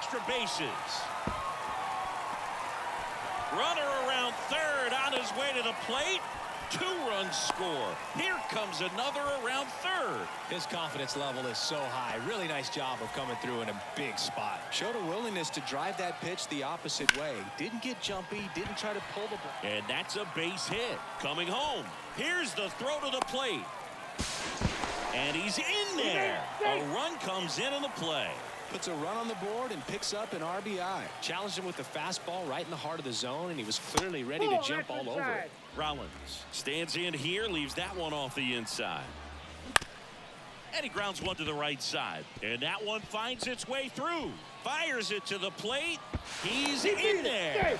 extra bases. Runner around third on his way to the plate. 2 runs score. Here comes another around third. His confidence level is so high. Really nice job of coming through in a big spot. Showed a willingness to drive that pitch the opposite way. Didn't get jumpy. Didn't try to pull the ball. And that's a base hit. Coming home. Here's the throw to the plate. And he's in there. A run comes in the play. Puts a run on the board and picks up an RBI. Challenged him with the fastball right in the heart of the zone, and he was clearly ready to jump all over it. Rollins stands in here, leaves that one off the inside. And he grounds one to the right side. And that one finds its way through. Fires it to the plate. He's in there.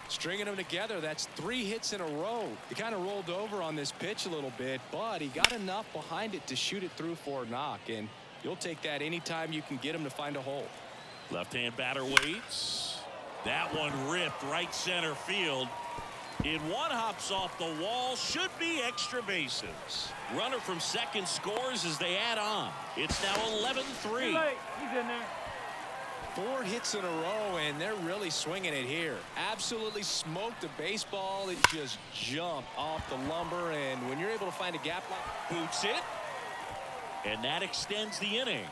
Stringing them together, that's 3 hits in a row. He kind of rolled over on this pitch a little bit, but he got enough behind it to shoot it through for a knock, and you'll take that anytime you can get him to find a hole. Left-hand batter waits. That one ripped right center field. It one hops off the wall. Should be extra bases. Runner from second scores as they add on. It's now 11-3. He's in there. 4 hits in a row, and they're really swinging it here. Absolutely smoked the baseball. It just jumped off the lumber, and when you're able to find a gap like boots it, and that extends the inning.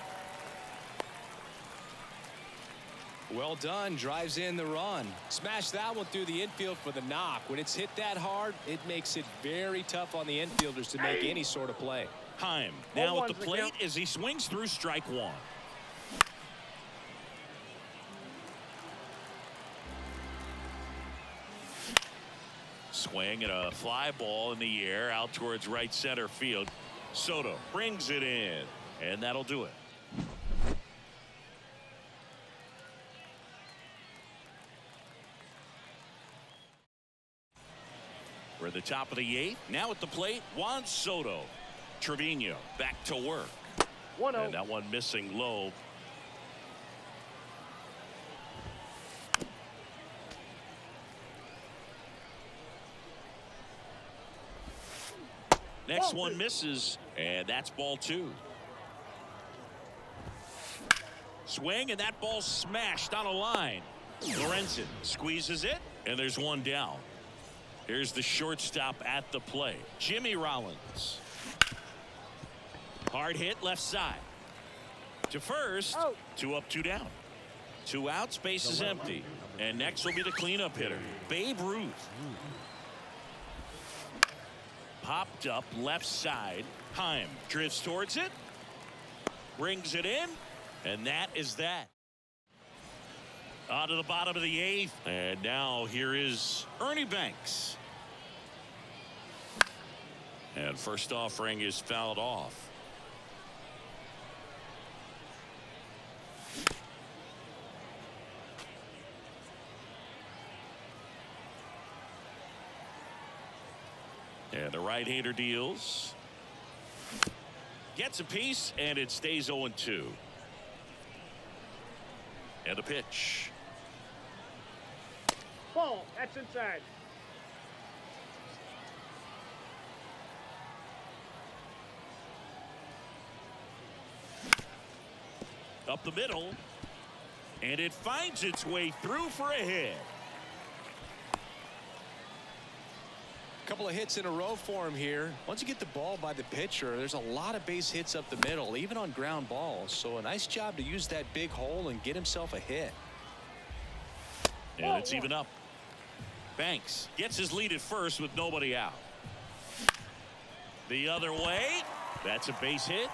Well done. Drives in the run. Smash that one through the infield for the knock. When it's hit that hard, it makes it very tough on the infielders to make any sort of play. Heim now at the plate as he swings through strike 1. Swing and a fly ball in the air out towards right center field. Soto brings it in, and that'll do it. We're at the top of the 8th. Now at the plate, Juan Soto. Trevino back to work. 1-0. And that one missing low. Next one misses, and that's ball 2. Swing, and that ball smashed on a line. Lorenzen squeezes it, and there's one down. Here's the shortstop at the plate, Jimmy Rollins. Hard hit left side. To first, 2 up, 2 down. 2 outs, base is empty. And next will be the cleanup hitter, Babe Ruth. Popped up left side. Heim drifts towards it. Brings it in. And that is that. On to the bottom of the 8th. And now here is Ernie Banks. And first offering is fouled off. And the right-hander deals. Gets a piece, and it stays 0-2. And the pitch. Ball. That's inside. Up the middle. And it finds its way through for a hit. Couple of hits in a row for him here. Once you get the ball by the pitcher, there's a lot of base hits up the middle, even on ground balls. So a nice job to use that big hole and get himself a hit. And it's even up. Banks gets his lead at first with nobody out. The other way. That's a base hit.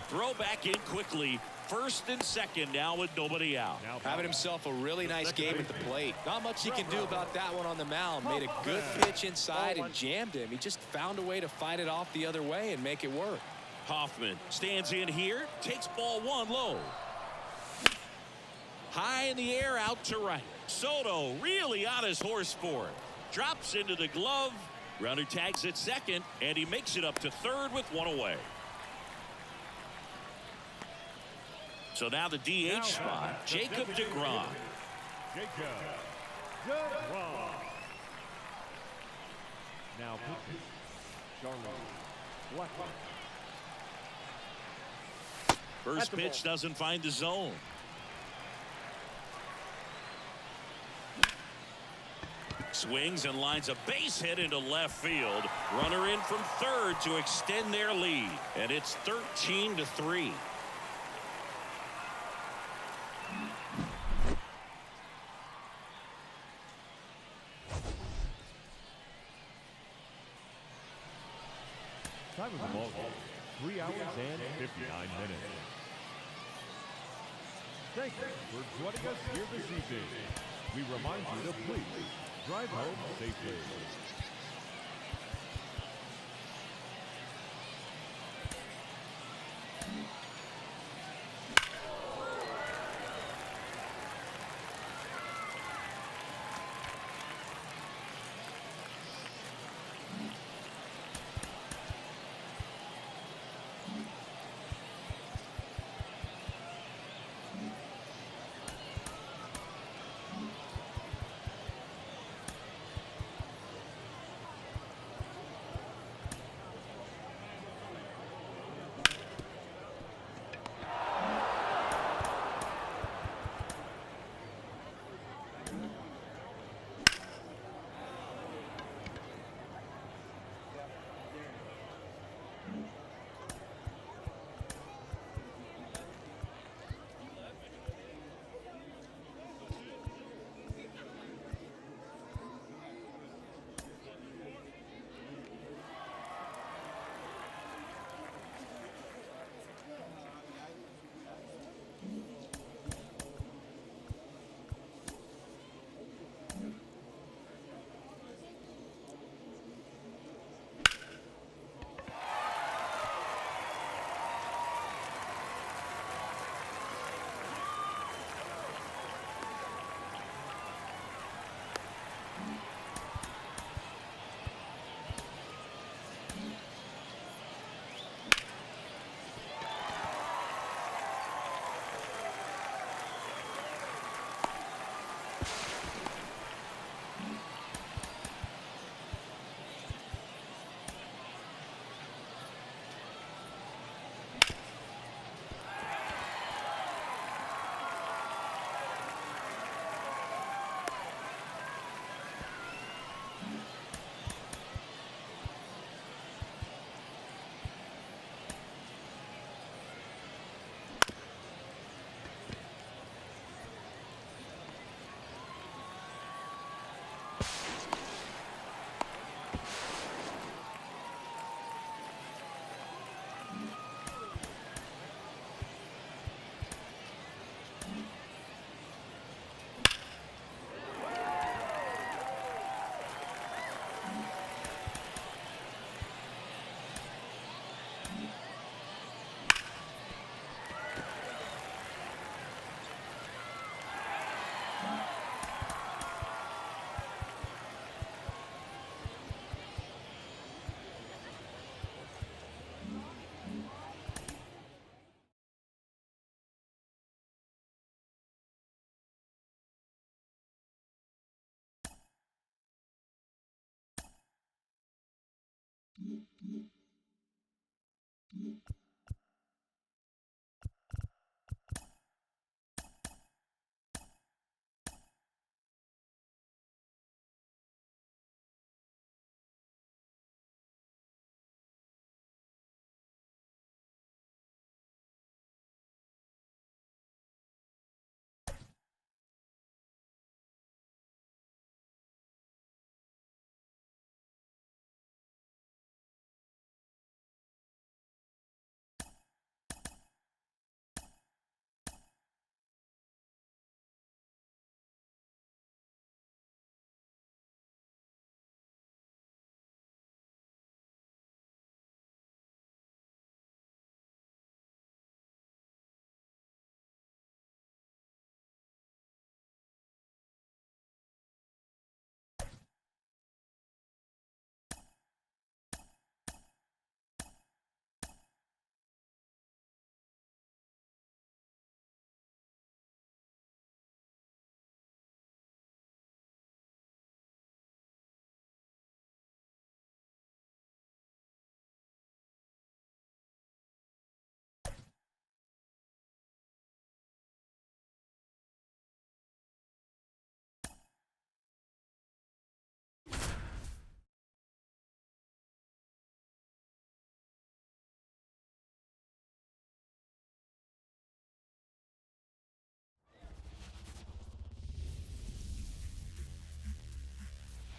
Throw back in quickly. First and second now with nobody out. Having himself a really nice game at the plate. Not much he can do about that one on the mound. Made a good pitch inside and jammed him. He just found a way to fight it off the other way and make it work. Hoffman stands in here. Takes ball 1 low. High in the air out to right. Soto really on his horse for it. Drops into the glove. Runner tags at second, and he makes it up to third with 1 away. So now the DH spot, Jacob deGrom. Now, Charlie. What? First pitch doesn't find the zone. Swings and lines a base hit into left field. Runner in from third to extend their lead. And it's 13-3. Time of the ball game, 3 hours and 59 minutes. Thank you for joining us here this evening. We remind you to please drive home safely.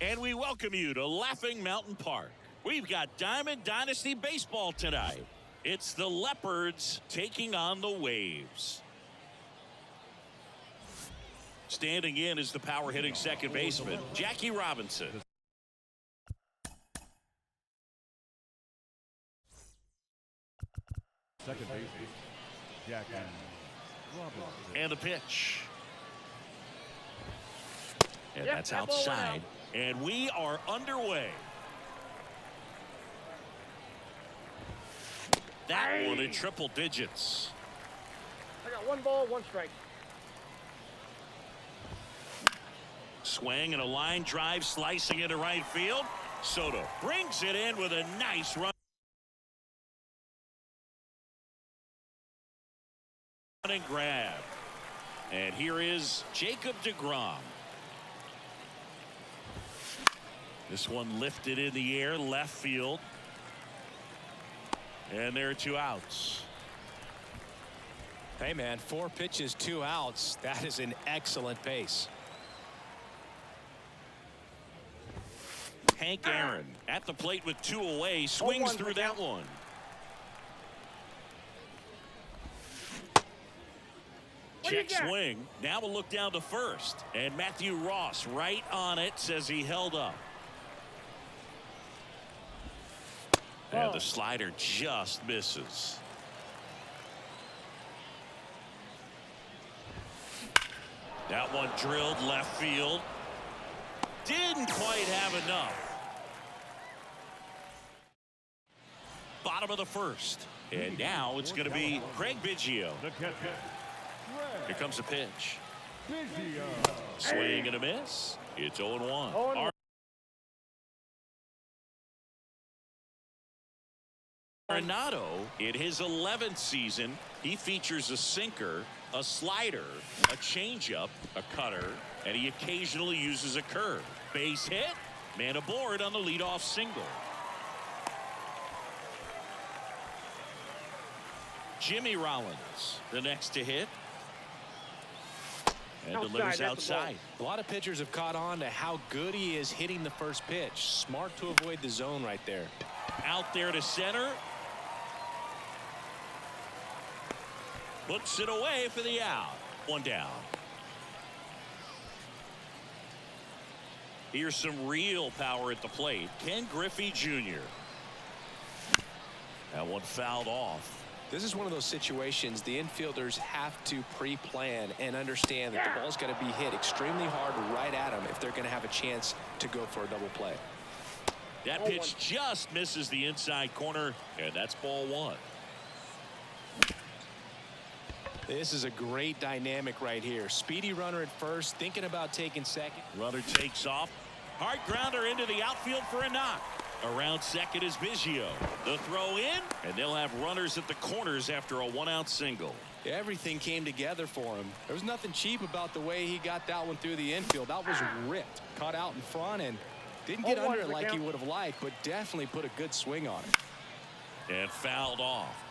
And we welcome you to Laughing Mountain Park. We've got Diamond Dynasty Baseball tonight. It's the Leopards taking on the Waves. Standing in is the power-hitting second baseman, Jackie Robinson. Second baseman, Jackie Robinson. And the pitch. And that's outside. And we are underway. That one in triple digits. I got 1 ball, 1 strike. Swing and a line drive slicing into right field. Soto brings it in with a nice run and grab. And here is Jacob deGrom. This one lifted in the air, left field. And there are 2 outs. Hey, man, 4 pitches, 2 outs. That is an excellent pace. Hank Aaron at the plate with 2 away, swings through that one. Check swing. Now we'll look down to first. And Matthew Ross right on it, says he held up. And the slider just misses. That one drilled left field. Didn't quite have enough. Bottom of the first. And now it's going to be Craig Biggio. The catcher, Here comes the pitch. Biggio. Swing and a miss. It's 0-1. Arenado, in his 11th season, he features a sinker, a slider, a changeup, a cutter, and he occasionally uses a curve. Base hit, man aboard on the leadoff single. Jimmy Rollins, the next to hit. And delivers outside. A lot of pitchers have caught on to how good he is hitting the first pitch. Smart to avoid the zone right there. Out there to center. Puts it away for the out. 1 down. Here's some real power at the plate. Ken Griffey Jr. That one fouled off. This is one of those situations the infielders have to pre-plan and understand that the ball's got to be hit extremely hard right at them if they're going to have a chance to go for a double play. That pitch just misses the inside corner, and that's ball 1. This is a great dynamic right here. Speedy runner at first, thinking about taking second. Runner takes off. Hard grounder into the outfield for a knock. Around second is Biggio. The throw in, and they'll have runners at the corners after a 1-out single. Everything came together for him. There was nothing cheap about the way he got that one through the infield. That was ripped. Caught out in front and didn't get under it like he would have liked, but definitely put a good swing on it. And fouled off.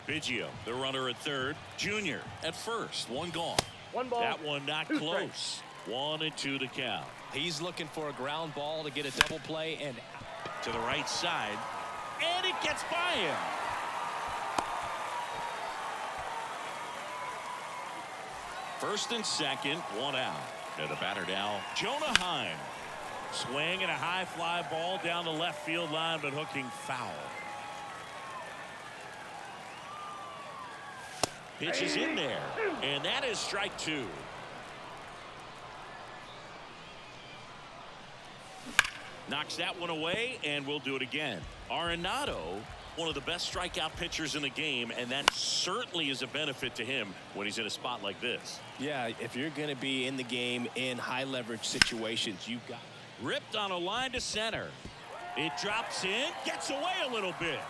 Biggio, the runner at third. Junior at first. 1 gone. 1 ball. That one not close. 1-2 to count. He's looking for a ground ball to get a double play and to the right side. And it gets by him. First and second, 1 out. And the batter now, Jonah Heim. Swing and a high fly ball down the left field line, but hooking foul. Pitch is in there, and that is strike 2. Knocks that one away, and we'll do it again. Arenado, one of the best strikeout pitchers in the game, and that certainly is a benefit to him when he's in a spot like this. yeah, if you're going to be in the game in high leverage situations, you've got Ripped on a line to center. It drops in, gets away a little bit.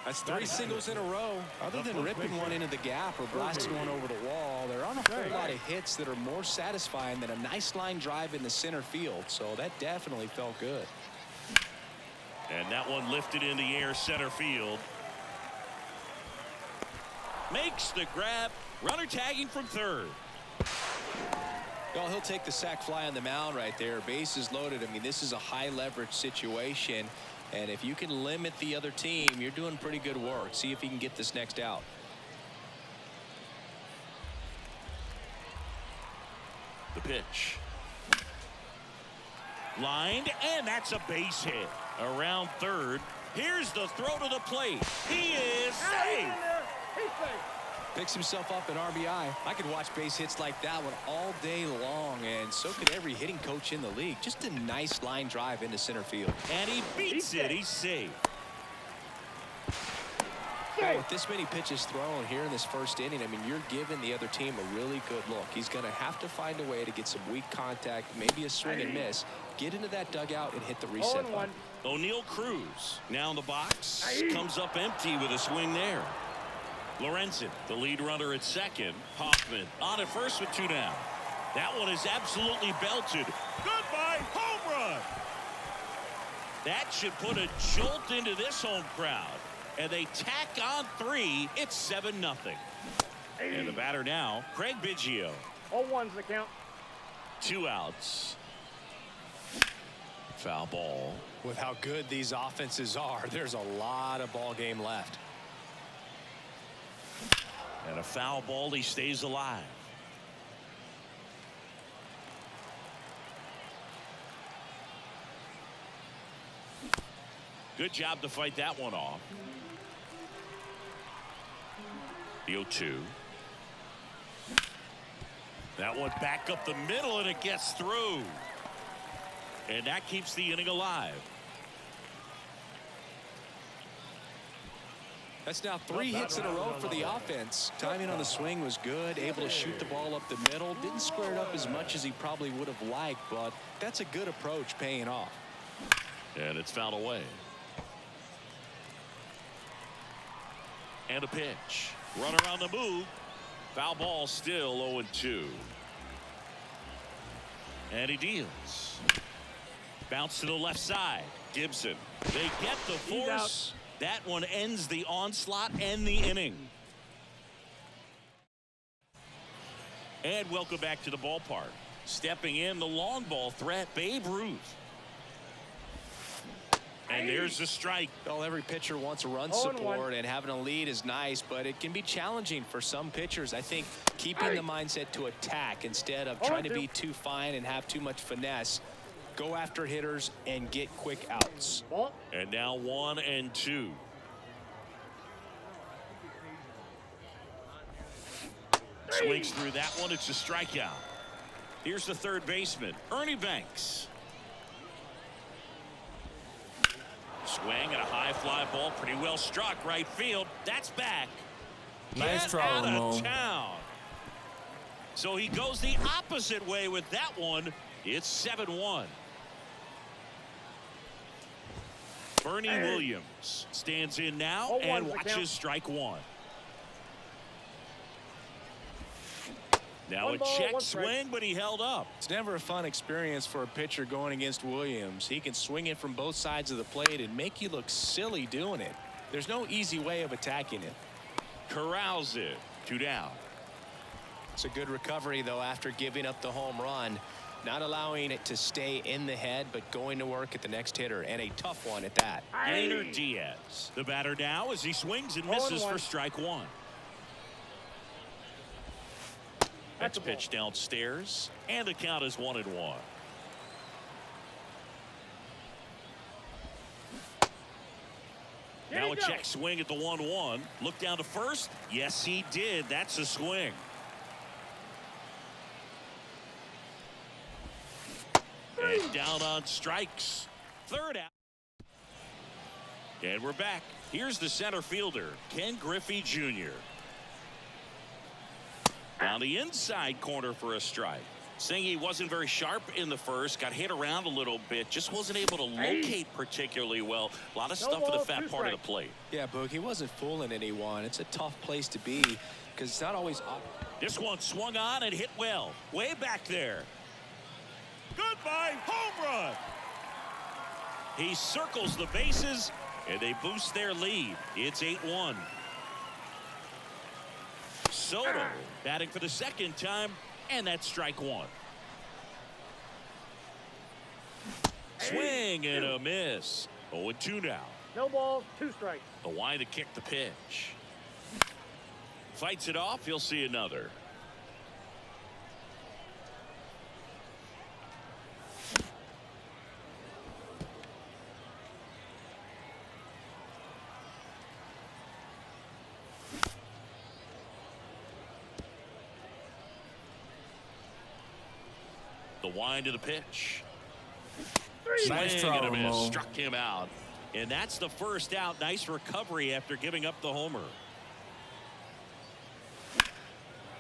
That's 3 singles in a row. Other than ripping one into the gap or blasting one over the wall, there aren't a whole lot of hits that are more satisfying than a nice line drive in the center field. So that definitely felt good. And that one lifted in the air center field. Makes the grab. Runner tagging from third. Well, he'll take the sac fly on the mound right there. Bases loaded. I mean, this is a high leverage situation. And if you can limit the other team, you're doing pretty good work. See if he can get this next out. The pitch. Lined, and that's a base hit. Around third. Here's the throw to the plate. He is safe. He's safe. Picks himself up an RBI. I could watch base hits like that one all day long, and so could every hitting coach in the league. Just a nice line drive into center field. And he beats it. He's safe. Well, with this many pitches thrown here in this first inning, I mean, you're giving the other team a really good look. He's going to have to find a way to get some weak contact, maybe a swing and miss, get into that dugout and hit the reset button. O'Neal Cruz now in the box. Comes up empty with a swing there. Lorenzen, the lead runner at second. Hoffman on at first with 2 down. That one is absolutely belted. Goodbye, home run. That should put a jolt into this home crowd. And they tack on 3. It's 7-0. And the batter now, Craig Biggio. 0-1's the count. 2 outs. Foul ball. With how good these offenses are, there's a lot of ball game left. And a foul ball. He stays alive. Good job to fight that one off. The 0-2. That one back up the middle, and it gets through. And that keeps the inning alive. That's now 3 hits in a row for the offense. Timing on the swing was good, able to shoot the ball up the middle. Didn't square it up as much as he probably would have liked, but that's a good approach paying off. And it's fouled away. And a pitch. Runner on the move. Foul ball, still 0-2. And he deals. Bounce to the left side. Gibson. They get the force. That one ends the onslaught and the inning. And welcome back to the ballpark. Stepping in, the long ball threat, Babe Ruth. And there's the strike. Well, every pitcher wants a run support, and having a lead is nice, but it can be challenging for some pitchers. I think keeping the mindset to attack instead of trying to be too fine and have too much finesse. Go after hitters and get quick outs. And now 1-2. Swings through that one. It's a strikeout. Here's the third baseman, Ernie Banks. Swing and a high fly ball, pretty well struck right field. That's back. Nice try, out Ramon. of town. So he goes the opposite way with that one. It's 7-1. Bernie Williams stands in now and watches strike one. Now a check swing, but he held up. It's never a fun experience for a pitcher going against Williams. He can swing it from both sides of the plate and make you look silly doing it. There's no easy way of attacking it. Corrals it. 2 down. It's a good recovery, though, after giving up the home run. Not allowing it to stay in the head, but going to work at the next hitter, and a tough one at that. Gainer Diaz, the batter now, as he swings and misses for strike one. That's pitch downstairs, and the count is 1-1. Now a check swing at the 1-1. Look down to first. Yes, he did. That's a swing. And down on strikes. Third out. And we're back. Here's the center fielder, Ken Griffey Jr. Down the inside corner for a strike. Saying he wasn't very sharp in the first, got hit around a little bit, just wasn't able to locate particularly well. A lot of stuff in the fat part of the plate. Yeah, Boog, he wasn't fooling anyone. It's a tough place to be because it's not always up. This one swung on and hit well. Way back there. Goodbye, home run. He circles the bases, and they boost their lead. It's 8-1. Soto batting for the second time, and that's strike one. Swing and a miss. 0-2 now. No balls, 2 strikes. The line to kick the pitch. Fights it off. He'll see another. The wind to the pitch. Nice Swing and a throw, miss. Mo. Struck him out. And that's the first out. Nice recovery after giving up the homer.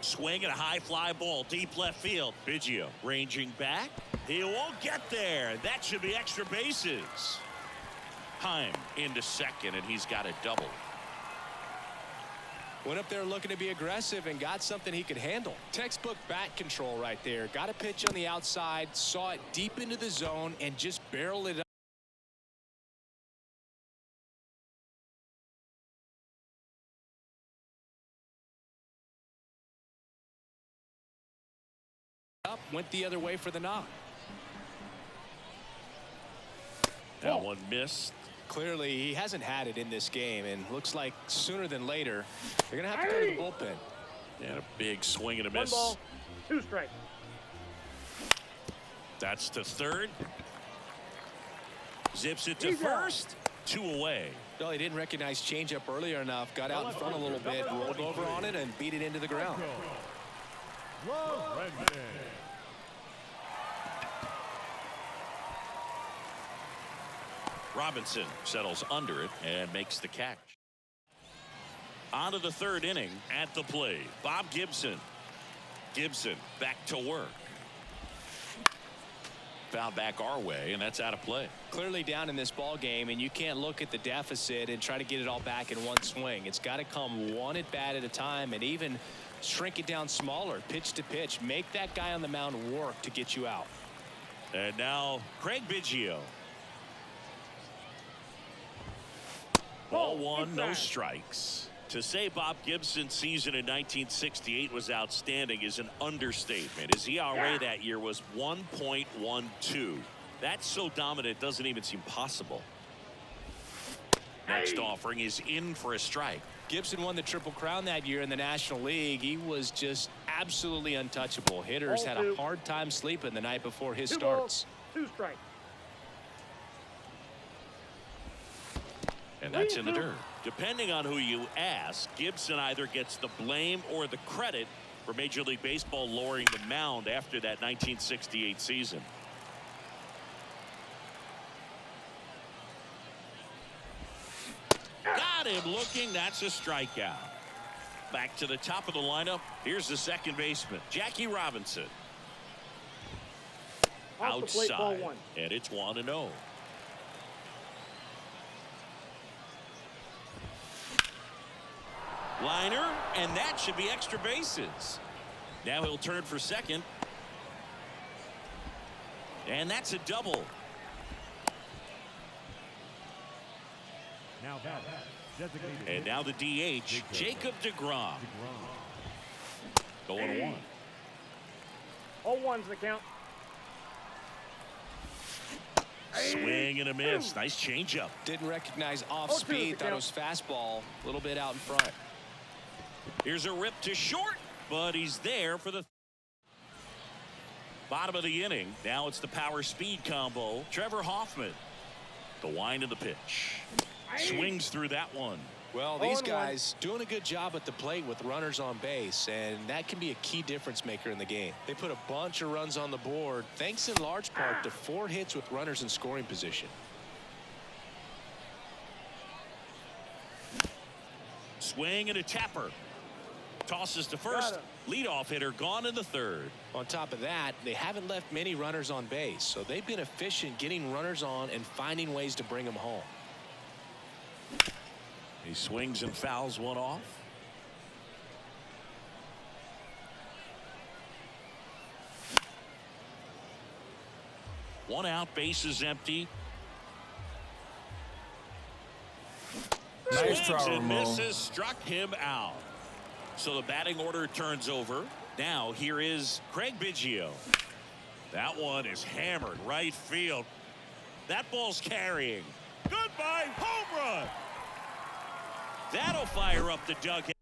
Swing and a high fly ball deep left field. Biggio ranging back. He won't get there. That should be extra bases. Heim into second, and he's got a double. Went up there looking to be aggressive and got something he could handle. Textbook bat control right there. Got a pitch on the outside, saw it deep into the zone, and just barreled it up. Went the other way for the knock. That one missed. Clearly, he hasn't had it in this game, and looks like sooner than later, they're going to have to go to the bullpen. And a big swing and a 1 miss. ball, 2 strikes. That's to third. Zips it to He's out. first. 2 away. Well, he didn't recognize changeup earlier enough, got out in front a little bit, rolled over on it, and beat it into the ground. Brendan. Robinson settles under it and makes the catch. On to the third inning. At the plate, Bob Gibson. Gibson back to work. Foul back our way, and that's out of play. Clearly down in this ball game, and you can't look at the deficit and try to get it all back in one swing. It's got to come one at bat at a time, and even shrink it down smaller, pitch to pitch. Make that guy on the mound work to get you out. And now Craig Biggio. Ball one, no strikes. To say Bob Gibson's season in 1968 was outstanding is an understatement. His ERA that year was 1.12. That's so dominant it doesn't even seem possible. Next offering is in for a strike. Gibson won the Triple Crown that year in the National League. He was just absolutely untouchable. Hitters had a hard time sleeping the night before his 2 starts. balls, 2 strikes. And that's in the dirt. Depending on who you ask, Gibson either gets the blame or the credit for Major League Baseball lowering the mound after that 1968 season. Got him looking. That's a strikeout. Back to the top of the lineup. Here's the second baseman, Jackie Robinson. Off the plate, ball Outside, 1. and it's 1-0. Liner, and that should be extra bases. Now he'll turn for second. And that's a double. Now that designated. And now the DH, Jacob deGrom. Going to 1. 0-1's the count. Swing and a miss. Nice changeup. Didn't recognize off 0-2 speed. the Thought it count. was fastball. A little bit out in front. Here's a rip to short, but he's there for the bottom of the inning. Now it's the power speed combo. Trevor Hoffman. The wind of the pitch. Swings through that one. Well, these 0-1. guys doing a good job at the plate with runners on base, and that can be a key difference maker in the game. They put a bunch of runs on the board, thanks in large part to 4 hits with runners in scoring position. Swing and a tapper. Tosses to first. Leadoff hitter gone in the third. On top of that, they haven't left many runners on base, so they've been efficient getting runners on and finding ways to bring them home. He swings and fouls one off. One out, bases empty. Nice Swings throw, and Mo. misses, struck him out. So the batting order turns over. Now here is Craig Biggio. That one is hammered right field. That ball's carrying. Goodbye, home run. That'll fire up the dugout.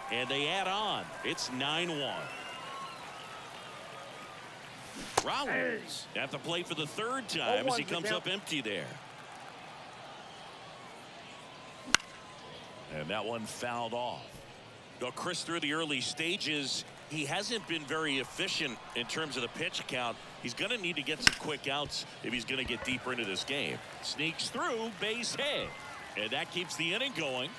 And they add on. It's 9-1. Rollins at the plate for the third time as he comes up empty there. And that one fouled off. Now, Chris, through the early stages, he hasn't been very efficient in terms of the pitch count. He's going to need to get some quick outs if he's going to get deeper into this game. Sneaks through, base hit. And that keeps the inning going.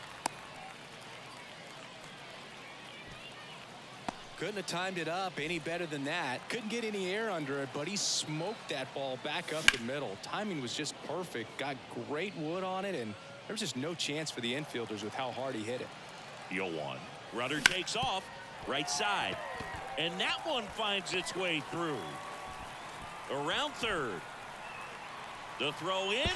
Couldn't have timed it up any better than that. Couldn't get any air under it, but he smoked that ball back up the middle. Timing was just perfect. Got great wood on it, and there was just no chance for the infielders with how hard he hit it. 0-1. Runner takes off right side, and that one finds its way through. Around third. The throw in.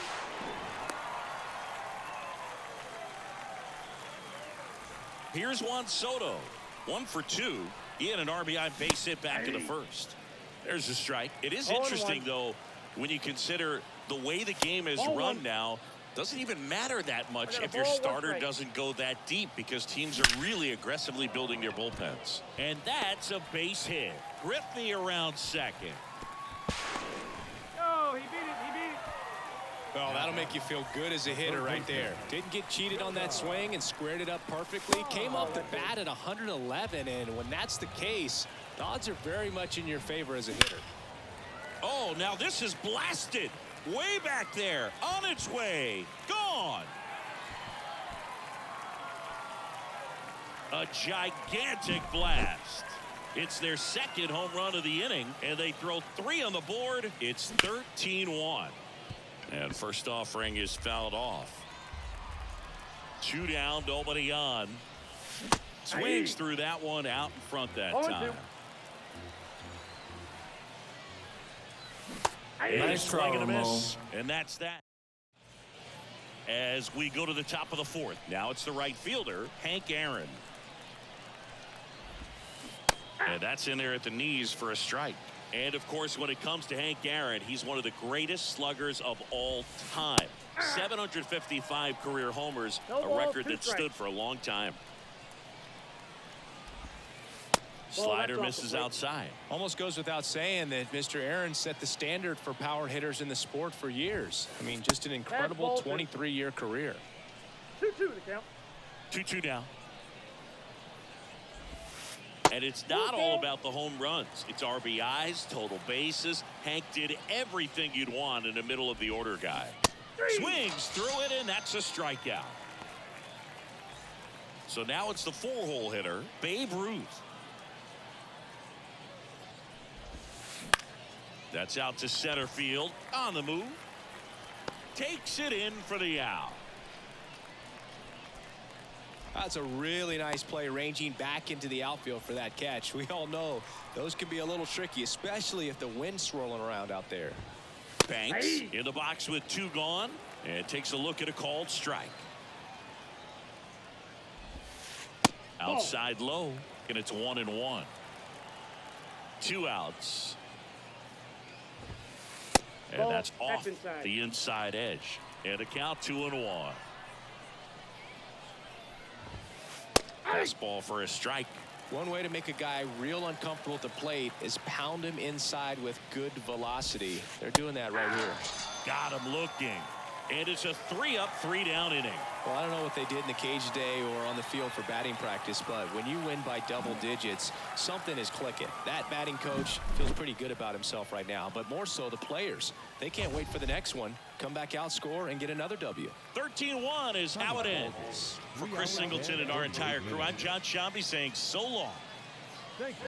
Here's Juan Soto. 1 for 2. He had an RBI base hit back in the first. There's a strike. It is interesting, though, when you consider the way the game is run now. Doesn't even matter that much if your starter doesn't go that deep, because teams are really aggressively building their bullpens. And that's a base hit. Griffey around second. Oh, he beat it. He beat it. Well, that'll make you feel good as a hitter right there. Didn't get cheated on that swing and squared it up perfectly. Came off the bat at 111, and when that's the case, the odds are very much in your favor as a hitter. Oh, now this is blasted. Way back there. On its way. Gone. A gigantic blast. It's their second home run of the inning, and they throw 3 on the board. It's 13-1. And first offering is fouled off. 2 down, nobody on. Swings through that one out in front that time. Nice swing and a try, miss. And that's that. As we go to the top of the fourth. Now it's the right fielder, Hank Aaron. And that's in there at the knees for a strike. And, of course, when it comes to Hank Aaron, he's one of the greatest sluggers of all time. 755 career homers, a record that stood for a long time. Slider misses outside. Almost goes without saying that Mr. Aaron set the standard for power hitters in the sport for years. I mean, just an incredible 23-year career. 2-2 the count. 2-2 now. And it's not all about the home runs. It's RBIs, total bases. Hank did everything you'd want in the middle of the order guy. Swings through it, and that's a strikeout. So now it's the 4-hole hitter, Babe Ruth. That's out to center field. On the move. Takes it in for the out. That's a really nice play, ranging back into the outfield for that catch. We all know those can be a little tricky, especially if the wind's swirling around out there. Banks in the box with 2 gone, and takes a look at a called strike. Outside low, and it's 1-1. 2 outs. And that's off the inside edge. And a count 2-1. Fastball for a strike. One way to make a guy real uncomfortable at the plate is pound him inside with good velocity. They're doing that right here. Got him looking. And it's a 3-up, 3-down inning. Well, I don't know what they did in the cage today or on the field for batting practice, but when you win by double digits, something is clicking. That batting coach feels pretty good about himself right now, but more so the players. They can't wait for the next one. Come back out, score, and get another W. 13-1 is how it ends. For Chris Singleton and our entire crew, I'm John Shambi saying so long.